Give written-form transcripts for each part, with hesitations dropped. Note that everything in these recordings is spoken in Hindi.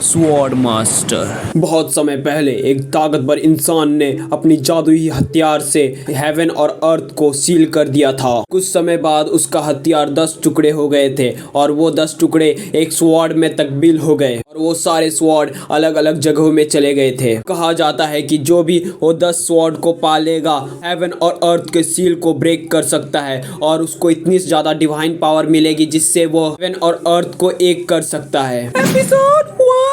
Sword master. बहुत समय पहले एक ताकतवर इंसान ने अपनी जादुई हथियार से हेवन और अर्थ को सील कर दिया था। कुछ समय बाद उसका हथियार 10 टुकड़े हो गए थे और वो 10 टुकड़े एक स्वॉर्ड में तब्दील हो गए और वो सारे स्वॉर्ड अलग अलग जगहों में चले गए थे। कहा जाता है कि जो भी वो 10 स्वॉर्ड को पालेगा हेवन और अर्थ के सील को ब्रेक कर सकता है और उसको इतनी ज्यादा डिवाइन पावर मिलेगी जिससे वो हेवन और अर्थ को एक कर सकता है। एपिसोड 1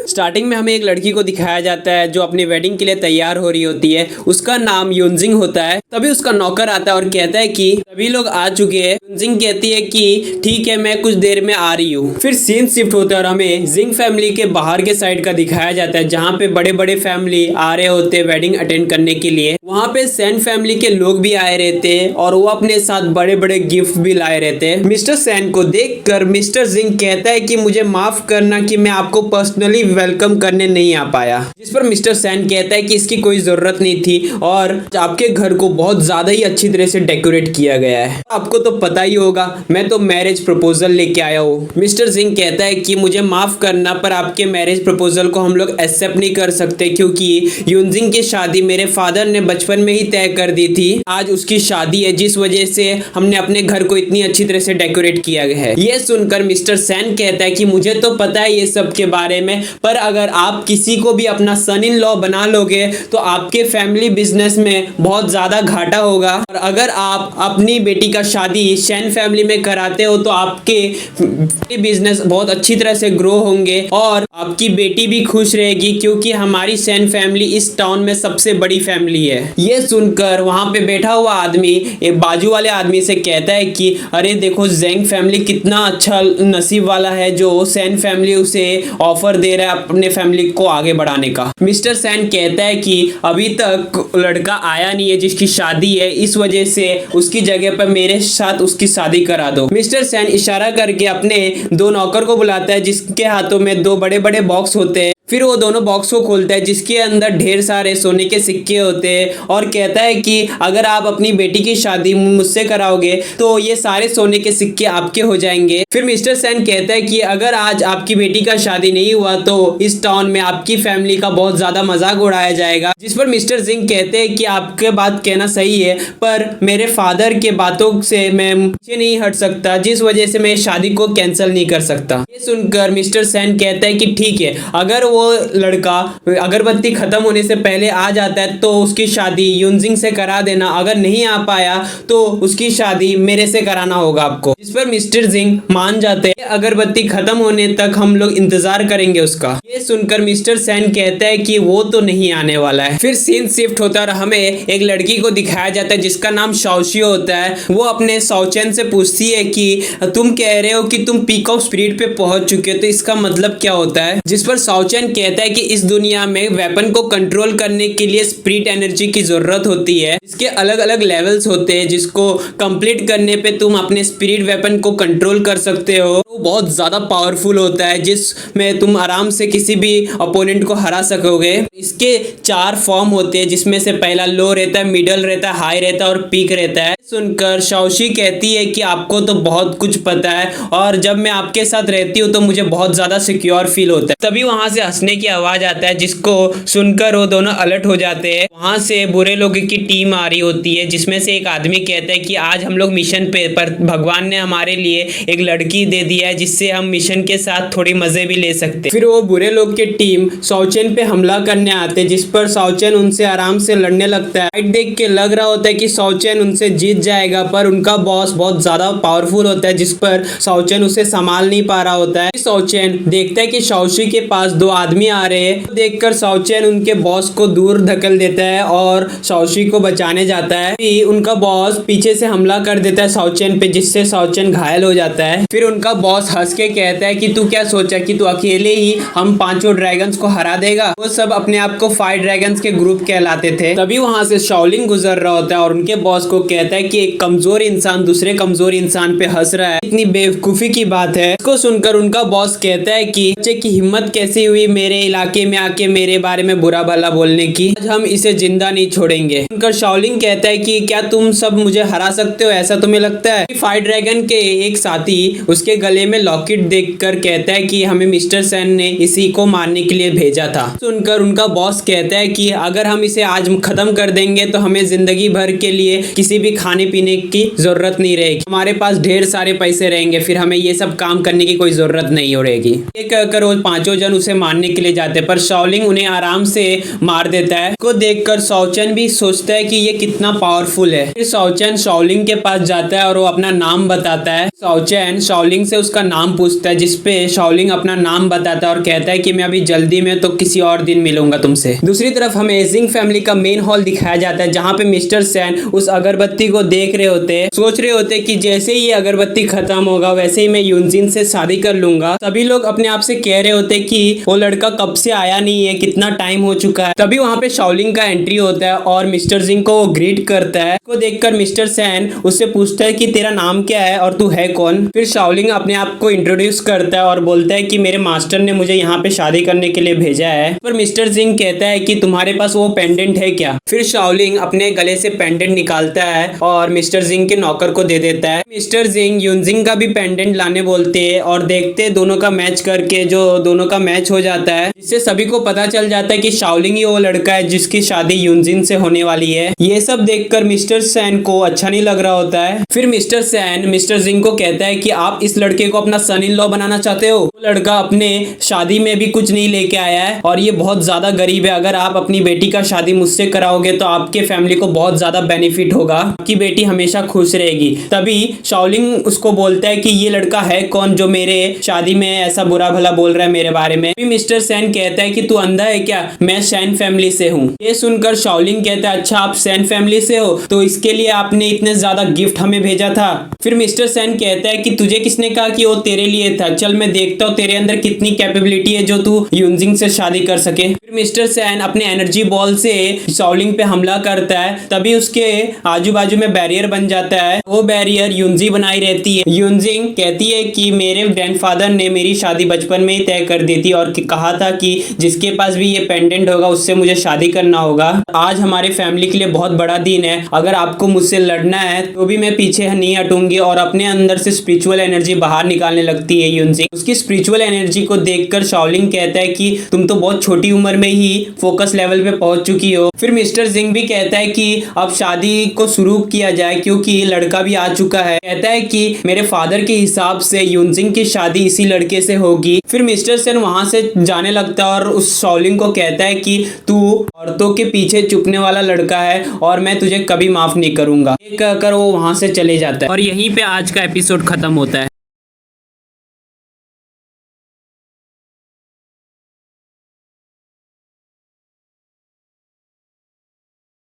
स्टार्टिंग में हमें एक लड़की को दिखाया जाता है जो अपनी वेडिंग के लिए तैयार हो रही होती है। उसका नाम युनजिंग होता है। तभी उसका नौकर आता है और कहता है कि सभी लोग आ चुके हैं। युनजिंग कहती है कि ठीक है, मैं कुछ देर में आ रही हूँ। फिर सीन शिफ्ट होता है और हमें जिंग फैमिली के बाहर के साइड का दिखाया जाता है जहाँ पे बड़े बड़े फैमिली आ रहे होते हैं वेडिंग अटेंड करने के लिए। वहाँ पे सैन फैमिली के लोग भी आए रहते हैं और वो अपने साथ बड़े बड़े गिफ्ट भी लाए रहते हैं। मिस्टर सैन को देखकर मिस्टर जिंग कहता है कि मुझे माफ करना कि मैं आपको पर्सनली वेलकम करने नहीं आ पाया। जिस पर मिस्टर सैन कहता है कि इसकी कोई जरूरत नहीं थी और आपके घर को बहुत ज्यादा ही अच्छी तरह से डेकोरेट किया गया है। आपको तो पता ही होगा, मैं तो मैरिज प्रपोजल लेके आया हूँ। मिस्टर जिंग कहता है कि मुझे माफ करना पर आपके मैरिज प्रपोजल को हम लोग एक्सेप्ट नहीं कर सकते क्योंकि युनजिंग की शादी मेरे फादर ने बचपन में ही तय कर दी थी। आज उसकी शादी है जिस वजह से हमने अपने घर को इतनी अच्छी तरह से डेकोरेट किया गया है। ये सुनकर मिस्टर सैन कहता है कि मुझे तो पता है ये सब के बारे में, पर अगर आप किसी को भी अपना सन इन लॉ बना लोगे तो आपके फैमिली बिजनेस में बहुत ज्यादा घाटा होगा। और अगर आप अपनी बेटी का शादी सैन फैमिली में कराते हो तो आपके बिजनेस बहुत अच्छी तरह से ग्रो होंगे और आपकी बेटी भी खुश रहेगी क्योंकि हमारी सैन फैमिली इस टाउन में सबसे बड़ी फैमिली है। ये सुनकर वहां पे बैठा हुआ आदमी एक बाजू वाले आदमी से कहता है कि अरे देखो, ज़ेंग फैमिली कितना अच्छा नसीब वाला है जो सैन फैमिली उसे ऑफर दे रहा है अपने फैमिली को आगे बढ़ाने का। मिस्टर सैन कहता है कि अभी तक लड़का आया नहीं है जिसकी शादी है, इस वजह से उसकी जगह पर मेरे साथ उसकी शादी करा दो। मिस्टर सैन इशारा करके अपने 2 नौकर को बुलाता है जिसके हाथों में 2 बड़े बड़े बॉक्स होते हैं। फिर वो दोनों बॉक्स को खोलता है जिसके अंदर ढेर सारे सोने के सिक्के होते हैं और कहता है कि अगर आप अपनी बेटी की शादी मुझसे कराओगे तो ये सारे सोने के सिक्के आपके हो जाएंगे। फिर मिस्टर सैन कहता है कि अगर आज आपकी बेटी का शादी नहीं हुआ तो इस टाउन में आपकी फैमिली का बहुत ज्यादा मजाक उड़ाया जाएगा। जिस पर मिस्टर जिंग कहते हैं कि आपके बात कहना सही है, पर मेरे फादर के बातों से मैं पीछे नहीं हट सकता, जिस वजह से मैं शादी को कैंसिल नहीं कर सकता। ये सुनकर मिस्टर सैन कहता है कि ठीक है, अगर वो लड़का अगरबत्ती खत्म होने से पहले आ जाता है तो उसकी शादी युनजिंग से करा देना, अगर नहीं आ पाया तो उसकी शादी मेरे से कराना होगा आपको। जिस पर मिस्टर जिंग मान जाते हैं, अगरबत्ती खत्म होने तक हम लोग इंतजार करेंगे उसका। ये सुनकर मिस्टर सैन कहता है कि वो तो नहीं आने वाला है। फिर सीन शिफ्ट होता है और हमें एक लड़की को दिखाया जाता है जिसका नाम शाओशी होता है। वो अपने साओचेन से पूछती है कि तुम कह रहे हो कि तुम पीक ऑफ स्पिरिट पे पहुंच चुके हो, तो इसका मतलब क्या होता है? जिस पर साओचेन कहता है कि इस दुनिया में वेपन को कंट्रोल करने के लिए स्पिरिट एनर्जी की जरूरत होती है। इसके अलग अलग लेवल्स होते हैं जिसको कंप्लीट करने पे तुम अपने स्पिरिट वेपन को कंट्रोल कर सकते हो। वो बहुत ज्यादा पावरफुल होता है जिसमें तुम आराम से किसी भी अपोनेंट को हरा सकोगे। इसके 4 फॉर्म होते हैं जिसमें से पहला लो रहता है, मिडल रहता है, हाई रहता है और पीक रहता है। सुनकर शाओशी कहती है कि आपको तो बहुत कुछ पता है और जब मैं आपके साथ रहती हूँ तो मुझे बहुत ज्यादा सिक्योर फील होता है। तभी वहां से हंसने की आवाज आता है जिसको सुनकर वो दोनों अलर्ट हो जाते हैं। वहां से बुरे लोगों की टीम आ रही होती है जिसमें से एक आदमी कहता है कि आज हम लोग मिशन पे, पर भगवान ने हमारे लिए एक लड़की दे दिया है जिससे हम मिशन के साथ थोड़ी मजे भी ले सकते हैं। फिर वो बुरे लोग की टीम साओचेन पे हमला करने आते हैं जिस पर साओचेन उनसे आराम से लड़ने लगता है। फाइट देख के लग रहा होता है कि साओचेन उनसे जीत जाएगा, पर उनका बॉस बहुत ज्यादा पावरफुल होता है जिस पर साओचेन उसे संभाल नहीं पा रहा होता है। साओचेन देखता है कि शाओशी के पास 2 आदमी आ रहे हैं। देखकर साओचेन उनके बॉस को दूर धकेल देता है और शाओशी को बचाने जाता है। फिर उनका बॉस पीछे से हमला कर देता है साओचेन पे जिससे साओचेन घायल हो जाता है। फिर उनका बॉस हंस के कहता है कि तू क्या सोचा कि तू अकेले ही हम 5 ड्रैगन्स को हरा देगा? वो सब अपने आप को 5 ड्रैगन्स के ग्रुप कहलाते थे। तभी वहां से शाओलिंग गुजर रहा होता है और उनके बॉस को कहता है कि एक कमजोर इंसान दूसरे कमजोर इंसान पे हंस रहा है, इतनी बेवकूफी की बात है। इसको सुनकर उनका बॉस कहता है कि बच्चे की हिम्मत कैसे हुई मेरे इलाके में आके मेरे बारे में बुरा भला बोलने की। आज हम इसे जिंदा नहीं छोड़ेंगे। उनका शाओलिंग कहता है कि क्या तुम सब मुझे हरा सकते हो, ऐसा तुम्हें लगता है? फायर ड्रैगन के एक साथी उसके गले में लॉकेट देखकर कहता है कि हमें मिस्टर सैन ने इसी को मारने के लिए भेजा था। सुनकर उनका बॉस कहता है कि अगर हम इसे आज खत्म कर देंगे तो हमें जिंदगी भर के लिए किसी भी खाने पीने की जरूरत नहीं रहेगी, हमारे पास ढेर सारे पैसे रहेंगे, फिर हमें ये सब काम करने की कोई जरूरत नहीं रहेगी। ये कहकर वो पांचों जन उसे मारने के लिए जाते हैं, पर शाओलिंग उन्हें आराम से मार देता है। को देखकर शाओचन भी सोचता है कि ये कितना पावरफुल है। फिर शाओचन शाओलिंग के पास जाता है और वो अपना नाम बताता है। शाओचन शाओलिंग से उसका नाम पूछता है, जिसपे शाओलिंग अपना नाम बताता है और कहता है कि मैं अभी जल्दी में तो किसी और दिन मिलूंगा तुमसे। दूसरी तरफ हमें एजिंग फैमिली का मेन हॉल दिखाया जाता है, जहाँ पे मिस्टर सैन उस अगरबत्ती को देख रहे होते हैं, सोच रहे होते कि जैसे ही ये अगरबत्ती खत्म होगा वैसे ही मैं यूनजिन से शादी कर लूंगा। सभी लोग अपने आप से कह रहे होते कि वो लड़का कब से आया नहीं है, कितना टाइम हो चुका है। तभी वहाँ पे शाओलिंग का एंट्री होता है और मिस्टर जिंग को वो ग्रीट करता है। को देखकर मिस्टर सैन उससे पूछता है कि तेरा नाम क्या है और तू है कौन। फिर शाओलिंग अपने आप को इंट्रोड्यूस करता है और बोलता है कि मेरे मास्टर ने मुझे यहाँ पे शादी करने के लिए भेजा है। पर मिस्टर जिंग कहता है कि तुम्हारे पास वो पेंडेंट है क्या। फिर शाओलिंग अपने गले से पेंडेंट निकालता है और मिस्टर जिंग के नौकर को दे देता है। मिस्टर जिंग यूनजिंग का भी पेंडेंट लाने बोलते हैं और देखते दोनों का मैच करके जो दोनों का मैच हो जाता है, जिससे सभी को पता चल जाता है कि शाओलिंग ही वो लड़का है जिसकी शादी यूनजिन से होने वाली है। ये सब देखकर मिस्टर सैन को अच्छा नहीं लग रहा होता है। फिर मिस्टर सैन मिस्टर जिंग को कहता है कि आप इस लड़के को अपना सन इन लॉ बनाना चाहते हो। वो लड़का अपने शादी में भी कुछ नहीं लेके आया है और ये बहुत ज्यादा गरीब है। अगर आप अपनी बेटी का शादी मुझसे कराओगे तो आपके फैमिली को बहुत ज्यादा बेनिफिट होगा, आपकी बेटी हमेशा खुश रहेगी। तभी शाओलिंग उसको बोलता है कि ये लड़का है कौन जो मेरे शादी में ऐसा बुरा भला बोल रहा है मेरे बारे में। मिस्टर सैन कहता है कि तू अंधा है क्या, मैं सैन फैमिली से हूँ। ये सुनकर शाओलिंग कहता है अच्छा आप सैन फैमिली से हो तो इसके लिए आपने इतने ज्यादा गिफ्ट हमें भेजा था। फिर मिस्टर सैन कहता है कि तुझे किसने कहा कि वो तेरे लिए था, चल मैं देखता हूँ तेरे अंदर कितनी कैपेबिलिटी है जो तू यूनजिंग से शादी कर सके। फिर मिस्टर सैन अपने एनर्जी बॉल से शाओलिंग पे हमला करता है, तभी उसके आजू बाजू में बैरियर बन जाता है। वो बैरियर यूनजी बनाई रहती है। यूनजिंग कहती है कि मेरे ग्रैंडफादर ने मेरी शादी बचपन में ही तय कर दी थी और कहा था कि जिसके पास भी ये पेंडेंट होगा उससे मुझे शादी करना होगा। आज हमारे फैमिली के लिए बहुत बड़ा दिन है, अगर आपको मुझसे लड़ना है तो भी मैं पीछे नहीं हटूंगी। और अपने अंदर से स्पिरिचुअल एनर्जी बाहर निकालने लगती है यूनजिंग। उसकी स्पिरिचुअल एनर्जी को देखकर शाओलिंग कहता है कि तुम तो बहुत छोटी उम्र में ही फोकस लेवल पे पहुंच चुकी हो। फिर मिस्टर जिंग भी कहता है कि अब शादी को शुरू किया जाए क्योंकि लड़का भी आ चुका है। कहता है कि मेरे फादर के हिसाब से यूनजिंग की शादी इसी लड़के से होगी। फिर मिस्टर सेन वहां से जाने लगता है और उस शाओलिंग को कहता है कि तू औरतों के पीछे छुपने वाला लड़का है और मैं तुझे कभी माफ नहीं करूंगा। ये कहकर वो वहां से चले जाता है और यहीं पे आज का एपिसोड खत्म होता है।